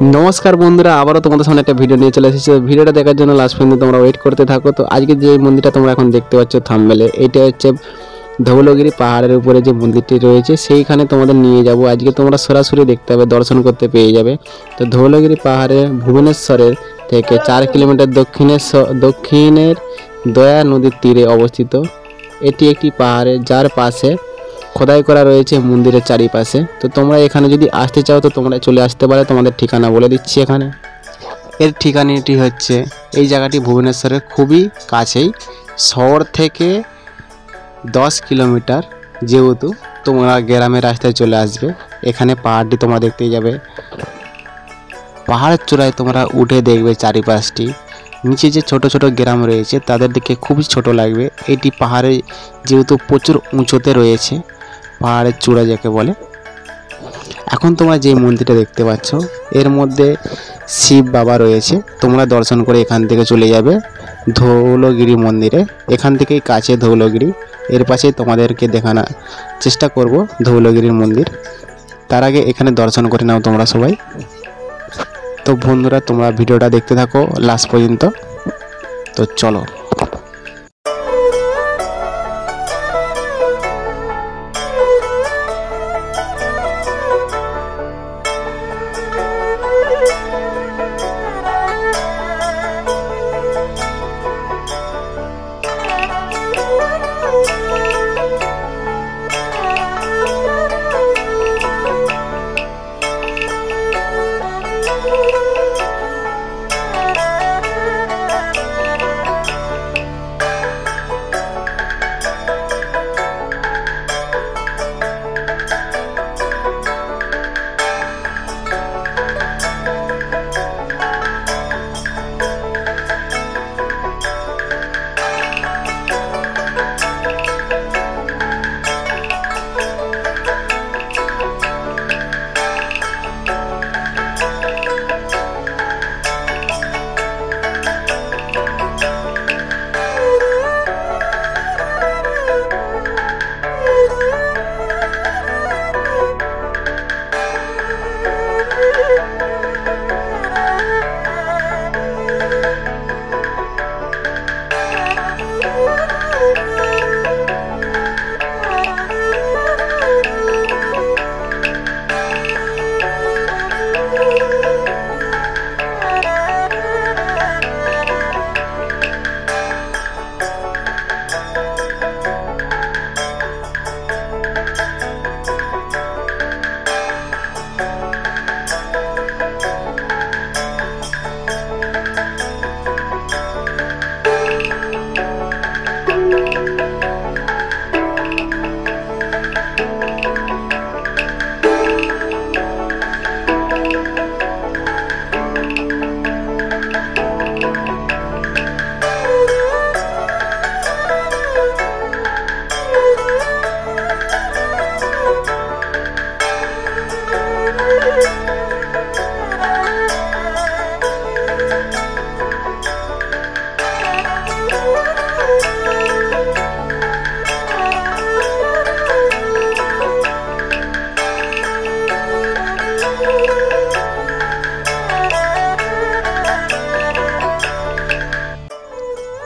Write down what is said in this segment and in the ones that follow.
नमस्कार बंधुरा आबारो तुम्हारे सामने एक भिडियो निये चले एसेछि। भिडियोटा देखार जोन्नो लास्ट पर्यन्त तोमरा वेट करते थाको। तो आजके जे मंदिरटा तोमरा एखन देखते पाচ্ছ থাম্বনেলে, এটা হচ্ছে ধৌলগিরি পাহাড়ের উপরে যে মন্দিরটি রয়েছে সেইখানে তোমাদের নিয়ে যাব। আজকে তোমরা সরাসরি দেখতে পাবে, দর্শন করতে পেয়ে যাবে। তো ধৌলগিরি পাহাড়ে ভুবনেশ্বরের থেকে 4 কিলোমিটার দক্ষিণের দয়া নদীর তীরে অবস্থিত এটি একটি পাহাড়ে, যার পাশে খোদাই করা রয়েছে মন্দিরের চারিপাশে। তো তোমরা এখানে যদি আসতে চাও তো তোমরা চলে আসতে পারো। তোমাদের ঠিকানা বলে দিচ্ছি। এখানে এর ঠিকানাটি হচ্ছে, এই জায়গাটি ভুবনেশ্বরের খুবই কাছেই, শহর থেকে 10 কিলোমিটার। যেহেতু তোমরা গ্রামের রাস্তায় চলে আসবে, এখানে পাহাড়টি তোমরা দেখতেই যাবে। পাহাড়ের চূড়ায় তোমরা উঠে দেখবে চারিপাশটি, নিচে যে ছোট ছোট গ্রাম রয়েছে তাদের দিকে খুবই ছোট লাগবে। এটি পাহাড়ে যেহেতু প্রচুর উঁচুতে রয়েছে, পাহাড়ের চূড়া যাকে বলে। এখন তোমরা যে মন্দিরটা দেখতে পাচ্ছ এর মধ্যে শিব বাবা রয়েছে। তোমরা দর্শন করে এখান থেকে চলে যাবে ধৌলগিরি মন্দিরে। এখান থেকেই কাছে ধৌলগিরি, এর পাশে তোমাদেরকে দেখানোর চেষ্টা করব ধৌলগিরির মন্দির। তার আগে এখানে দর্শন করে নাও তোমরা সবাই। তো বন্ধুরা তোমরা ভিডিওটা দেখতে থাকো লাস্ট পর্যন্ত। তো চলো।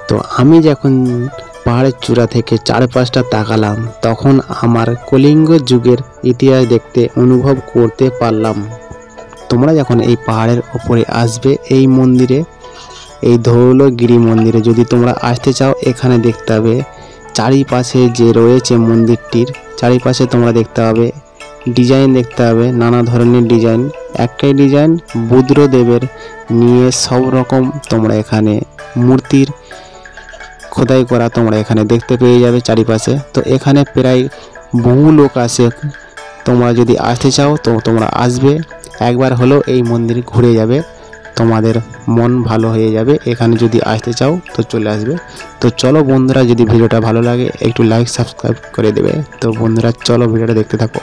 তো আমি যখন পাহাড়ের চূড়া থেকে চারপাশটা তাকালাম, তখন আমার কলিঙ্গ যুগের ইতিহাস দেখতে অনুভব করতে পারলাম। তোমরা যখন এই পাহাড়ের ওপরে আসবে, এই মন্দিরে, এই ধৌলগিরি মন্দিরে যদি তোমরা আসতে চাও, এখানে দেখতে হবে চারিপাশে যে রয়েছে মন্দিরটির চারিপাশে তোমরা দেখতে হবে ডিজাইন, দেখতে হবে নানা ধরনের ডিজাইন। একটাই ডিজাইন বুদ্ধদেবের নিয়ে সব রকম তোমরা এখানে মূর্তির খোদাই করা তোমরা এখানে দেখতে পেয়ে যাবে চারিপাশে। তো এখানে প্রায় বহু লোক আসে। তোমরা যদি আসতে চাও তো তোমরা আসবে, একবার হলেও এই মন্দির ঘুরে যাবে, তোমাদের মন ভালো হয়ে যাবে। এখানে যদি আসতে চাও তো চলে আসবে। তো চলো বন্ধুরা, যদি ভিডিওটা ভালো লাগে একটু লাইক সাবস্ক্রাইব করে দেবে। তো বন্ধুরা চলো ভিডিওটা দেখতে থাকো।